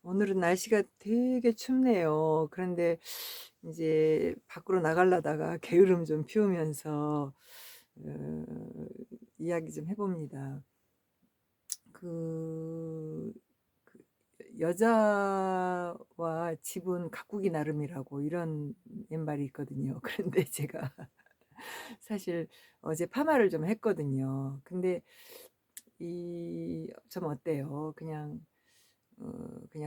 오늘은 날씨가 되게 춥네요. 그런데 이제 밖으로 나가려다가 게으름 좀 피우면서 어 이야기 좀 해 봅니다. 그 그 "여자와 집은 가꾸기 나름이라고." 이런 옛말이 있거든요. 그런데 제가 사실 어제 파마를 좀 했거든요. 근데 이 좀 어때요? 그냥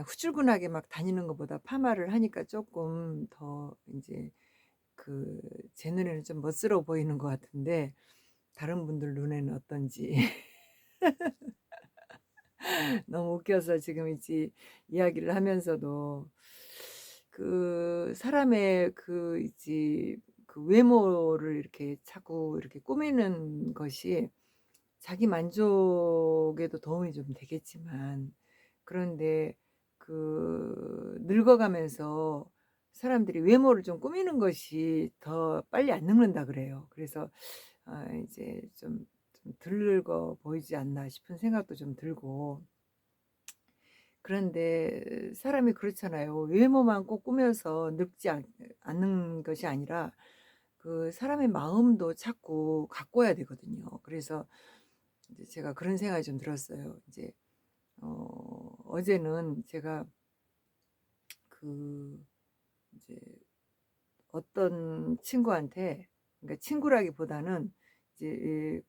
후줄근하게 막 다니는 것보다 파마를 하니까 쪼끔 더 인제 그 제 눈에는 좀 멋스러워 보이는 것 같은데 다른 분들 눈에는 어떤지 너무 웃겨서 지금 이제 이야기를 하면서도 사람의 그 외모를 이렇게 자꾸 이렇게 꾸미는 것이 자기 만족에도 도움이 좀 되겠지만, 그런데 늙어가면서 사람들이 외모를 좀 꾸미는 것이 더 빨리 안 늙는다 그래요. 그래서 이제 좀 덜 늙어 보이지 않나 싶은 생각도 좀 들고. 그런데 사람이 그렇잖아요. 외모만 꼭 꾸며서 늙지 않는 것이 아니라 사람의 마음도 자꾸 가꿔야 되거든요. 그래서 이제 제가 그런 생각이 좀 들었어요. 이제 어제는 제가 그 이제 어떤 친구한테, 그러니까 친구라기보다는 이제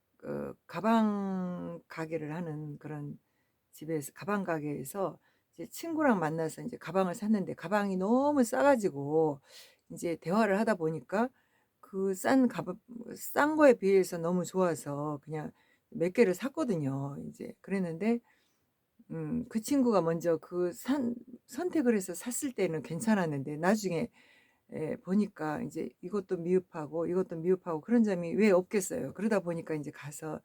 가방 가게를 하는 그런 집에서, 가방 가게에서 이제 친구랑 만나서 이제 가방을 샀는데 가방이 너무 싸 가지고 이제 대화를 하다 보니까 싼 거에 비해서 너무 좋아서 그냥 몇 개를 샀거든요. 이제 그랬는데 그 친구가 먼저 선택을 해서 샀을 때는 괜찮았는데 나중에 보니까 이제 이것도 미흡하고 그런 점이 왜 없겠어요. 그러다 보니까 이제 가서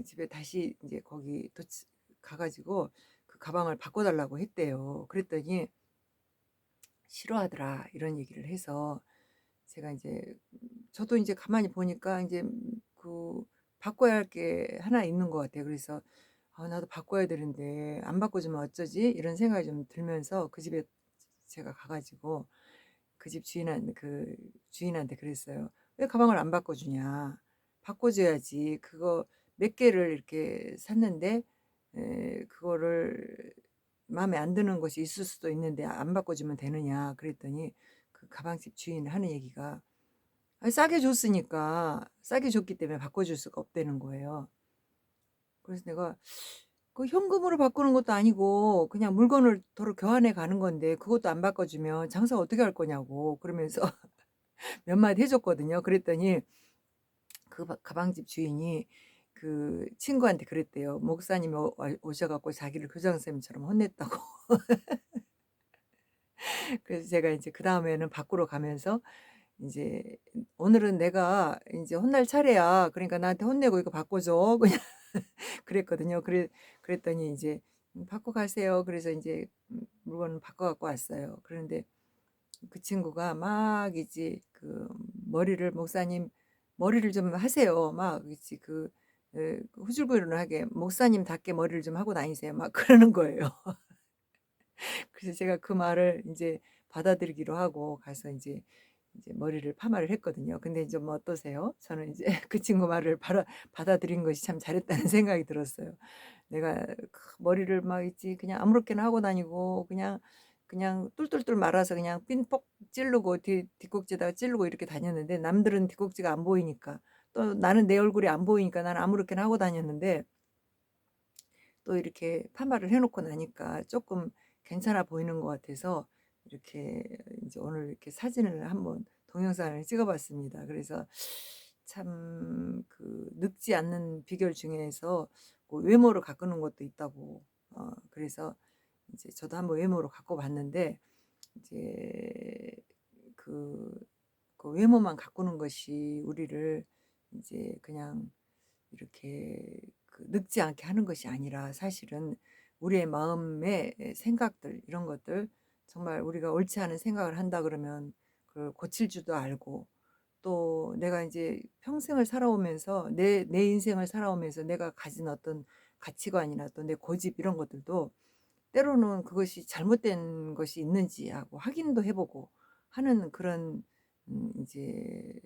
집에 다시 이제 거기 도치 가 가지고 그 가방을 바꿔 달라고 했대요. 그랬더니 "싫어하더라." 이런 얘기를 해서 제가 이제 저도 이제 가만히 보니까 이제 바꿔야 할 게 하나 있는 것 같아요. 그래서 '아 나도 바꿔야 되는데 안 바꿔주면 어쩌지?' 이런 생각이 좀 들면서 그 집에 제가 가 가지고 주인한테 그랬어요. "왜 가방을 안 바꿔주냐. 바꿔줘야지. 그거 몇 개를 이렇게 샀는데 그거를 마음에 안 드는 것이 있을 수도 있는데 안 바꿔주면 되느냐." 그랬더니 그 가방집 주인이 하는 얘기가 싸게 줬으니까, 싸게 줬기 때문에 바꿔줄 수가 없다는 거예요. 그래서 내가 현금으로 바꾸는 것도 아니고 그냥 물건을 도로 교환해 가는 건데 그것도 안 바꿔주면 장사 어떻게 할 거냐고 그러면서 몇 마디 해 줬거든요. 그랬더니 가방집 주인이 그 친구한테 그랬대요. 목사님이 오셔 갖고 자기를 교장 선생님처럼 혼냈다고. 그래서 제가 이제 그다음에는 밖으로 가면서 인제 "오늘은 내가 인제 혼날 차례야. 그러니까 나한테 혼내고 이거 바꿔 줘." 그냥 그랬거든요. 그랬더니 인제 "바꿔 가세요." 그래서 인제 물건을 바꿔 갖고 왔어요. 그런데 그 친구가 막 이제 "목사님 머리를 좀 하세요." 막 이제 후줄근하게 "목사님답게 머리를 좀 하고 다니세요." 막 그러는 거예요. 그래서 제가 그 말을 인제 받아들이기로 하고 가서 이제 머리를 파마를 했거든요. 근데 이제 뭐 어떠세요? 저는 이제 그 친구 말을 받아들인 것이 참 잘했다는 생각이 들었어요. 내가 머리를 막 있지 그냥 아무렇게나 하고 다니고 그냥 뚫뚫뚫 말아서 그냥 핀 뻑 찌르고 뒷꼭지에다가 찌르고 이렇게 다녔는데 남들은 뒷꼭지가 안 보이니까, 또 나는 내 얼굴이 안 보이니까 나는 아무렇게나 하고 다녔는데 또 이렇게 파마를 해 놓고 나니까 쪼끔 괜찮아 보이는 것 같아서 이렇게 인제 오늘 이렇게 사진을 한번 동영상을 찍어 봤습니다. 그래서 참 늙지 않는 비결 중에서 외모를 가꾸는 것도 있다고, 그래서 이제 저도 한번 외모로 바꿔 봤는데 이제 그 외모만 가꾸는 것이 우리를 이제 그냥 이렇게 늙지 않게 하는 것이 아니라 사실은 우리의 마음의 생각들 이런 것들, 정말 우리가 옳지 않은 생각을 한다 그러면 그걸 고칠 줄도 알고, 또 내가 이제 평생을 살아오면서 내 인생을 살아오면서 내가 가진 어떤 가치관이나 또 내 고집 이런 것들도 때로는 그것이 잘못된 것이 있는지 하고 확인도 해 보고 하는 그런 인제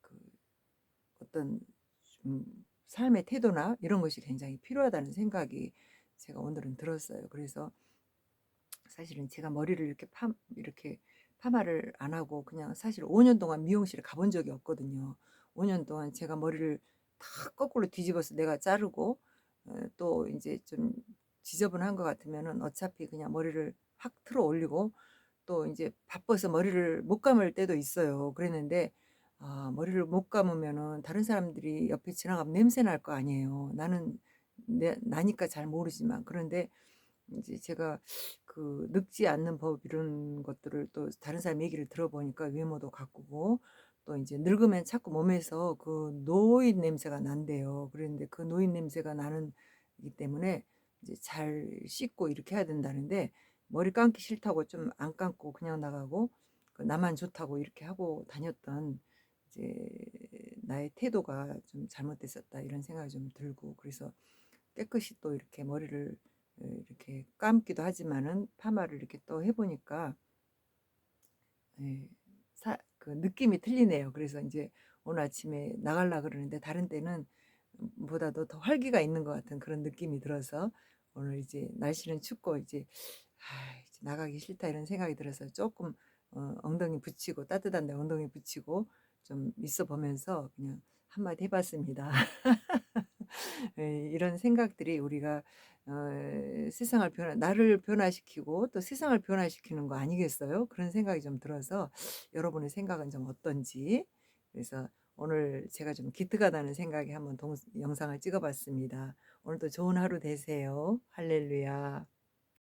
그 어떤 좀 삶의 태도나 이런 것이 굉장히 필요하다는 생각이 제가 오늘은 들었어요. 그래서 사실은 제가 머리를 이렇게 파마를 안 하고 그냥 사실 5년 동안 미용실에 가본 적이 없거든요. 5년 동안 제가 머리를 다 거꾸로 뒤집어서 내가 자르고 또 이제 좀 지저분한 것 같으면은 어차피 그냥 머리를 확 틀어 올리고 또 이제 바빠서 머리를 못 감을 때도 있어요. 그랬는데 머리를 못 감으면은 다른 사람들이 옆에 지나가면 냄새 날 거 아니에요. 나는 나니까 잘 모르지만. 그런데 이제 제가 그 늙지 않는 법 이런 것들을 또 다른 사람 얘기를 들어보니까 외모도 가꾸고 또 이제 늙으면 자꾸 몸에서 그 노인 냄새가 난대요. 그랬는데 그 노인 냄새가 나는 기 때문에 이제 잘 씻고 이렇게 해야 된다는데 머리 감기 싫다고 좀 안 감고 그냥 나가고 그 나만 좋다고 이렇게 하고 다녔던 이제 '나의 태도가 좀 잘못됐었다.' 이런 생각이 좀 들고 그래서 깨끗이 또 이렇게 머리를 이렇게 감기도 하지만은 파마를 이렇게 또 해 보니까 예 그 느낌이 틀리네요. 그래서 이제 오늘 아침에 나가려 그러는데 다른 때는 보다도 더 활기가 있는 것 같은 그런 느낌이 들어서 오늘 이제 날씨는 춥고 이제 '아 이제 나가기 싫다.' 이런 생각이 들어서 조금 엉덩이 붙이고 따뜻한 데 엉덩이 붙이고 좀 있어 보면서 그냥 한마디 해 봤습니다. 예, 이런 생각들이 우리가 세상을 나를 변화시키고 또 세상을 변화시키는 거 아니겠어요? 그런 생각이 좀 들어서 여러분의 생각은 좀 어떤지 그래서 오늘 제가 좀 기특하다는 생각에 한번 영상을 찍어 봤습니다. 오늘도 좋은 하루 되세요. 할렐루야.